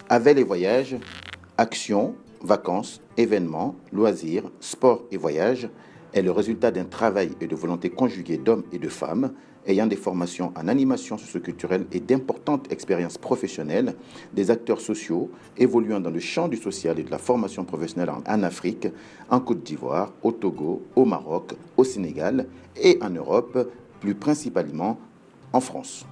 Avec les voyages, actions, vacances, événements, loisirs, sport et voyages est le résultat d'un travail et de volonté conjuguée d'hommes et de femmes ayant des formations en animation socioculturelle et d'importantes expériences professionnelles, des acteurs sociaux évoluant dans le champ du social et de la formation professionnelle en Afrique, en Côte d'Ivoire, au Togo, au Maroc, au Sénégal et en Europe, plus principalement en France.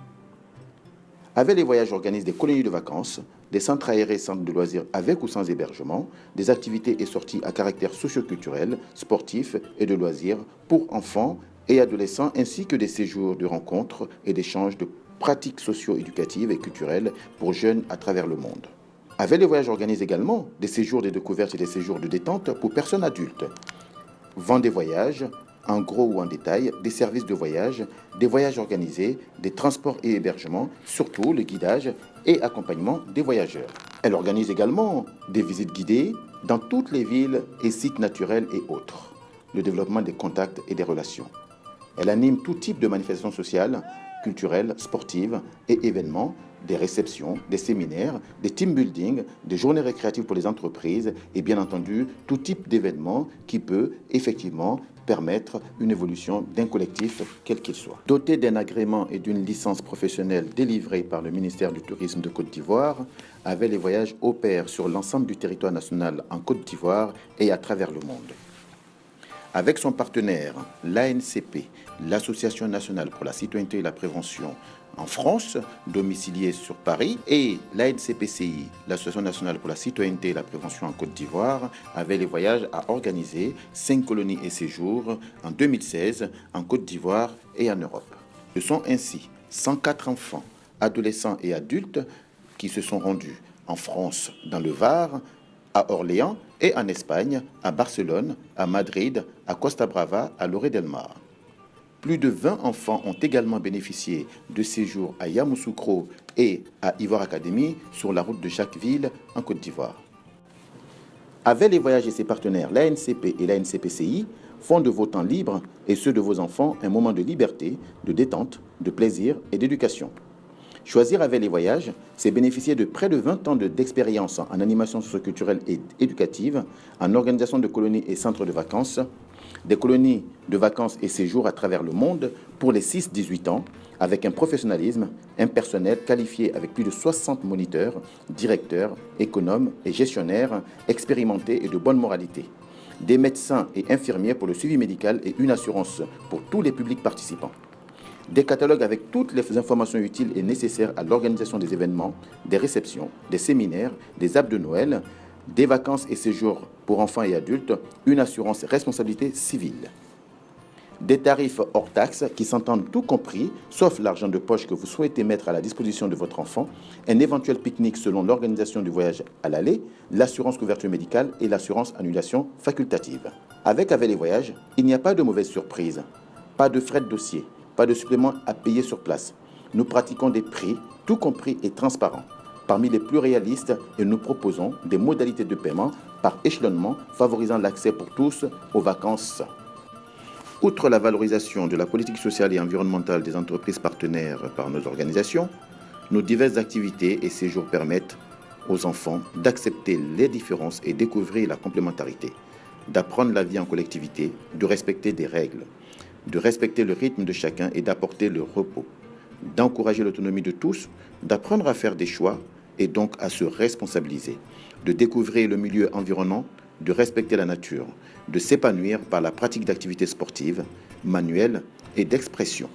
Avec les voyages, organisent des colonies de vacances, des centres aérés, centres de loisirs avec ou sans hébergement, des activités et sorties à caractère socioculturel, sportif et de loisirs pour enfants et adolescents, ainsi que des séjours de rencontres et d'échanges de pratiques socio-éducatives et culturelles pour jeunes à travers le monde. Avec les voyages, organise également des séjours de découverte et des séjours de détente pour personnes adultes. Vend des voyages, en gros ou en détail, des services de voyage, des voyages organisés, des transports et hébergements, surtout le guidage et accompagnement des voyageurs. Elle organise également des visites guidées dans toutes les villes et sites naturels et autres, le développement des contacts et des relations. Elle anime tout type de manifestations sociales, culturelles, sportives et événements, des réceptions, des séminaires, des team building, des journées récréatives pour les entreprises et bien entendu tout type d'événement qui peut effectivement permettre une évolution d'un collectif quel qu'il soit. Doté d'un agrément et d'une licence professionnelle délivrée par le ministère du Tourisme de Côte d'Ivoire, Avec les voyages opère sur l'ensemble du territoire national en Côte d'Ivoire et à travers le monde. Avec son partenaire, l'ANCP, l'Association nationale pour la citoyenneté et la prévention en France, domiciliée sur Paris, et l'ANCPCI, l'Association nationale pour la citoyenneté et la prévention en Côte d'Ivoire, Avec les voyages a organisé 5 colonies et séjours en 2016 en Côte d'Ivoire et en Europe. Ce sont ainsi 104 enfants, adolescents et adultes qui se sont rendus en France, dans le Var, à Orléans et en Espagne, à Barcelone, à Madrid, à Costa Brava, à Lloret del Mar. Plus de 20 enfants ont également bénéficié de séjours à Yamoussoukro et à Ivoire Academy sur la route de Jacquesville en Côte d'Ivoire. Avec les voyages et ses partenaires, l'ANCP et l'ANCPCI font de vos temps libres et ceux de vos enfants un moment de liberté, de détente, de plaisir et d'éducation. Choisir Avec les voyages, c'est bénéficier de près de 20 ans d'expérience en animation socioculturelle et éducative, en organisation de colonies et centres de vacances, des colonies de vacances et séjours à travers le monde pour les 6-18 ans, avec un professionnalisme, un personnel qualifié avec plus de 60 moniteurs, directeurs, économes et gestionnaires expérimentés et de bonne moralité, des médecins et infirmiers pour le suivi médical et une assurance pour tous les publics participants. Des catalogues avec toutes les informations utiles et nécessaires à l'organisation des événements, des réceptions, des séminaires, des apps de Noël, des vacances et séjours pour enfants et adultes, une assurance responsabilité civile. Des tarifs hors taxes qui s'entendent tout compris, sauf l'argent de poche que vous souhaitez mettre à la disposition de votre enfant, un éventuel pique-nique selon l'organisation du voyage à l'aller, l'assurance couverture médicale et l'assurance annulation facultative. Avec les voyages, il n'y a pas de mauvaise surprise, pas de frais de dossier, pas de supplément à payer sur place. Nous pratiquons des prix, tout compris et transparents, parmi les plus réalistes et nous proposons des modalités de paiement par échelonnement favorisant l'accès pour tous aux vacances. Outre la valorisation de la politique sociale et environnementale des entreprises partenaires par nos organisations, nos diverses activités et séjours permettent aux enfants d'accepter les différences et découvrir la complémentarité, d'apprendre la vie en collectivité, de respecter des règles, de respecter le rythme de chacun et d'apporter le repos, d'encourager l'autonomie de tous, d'apprendre à faire des choix et donc à se responsabiliser, de découvrir le milieu environnant, de respecter la nature, de s'épanouir par la pratique d'activités sportives, manuelles et d'expression.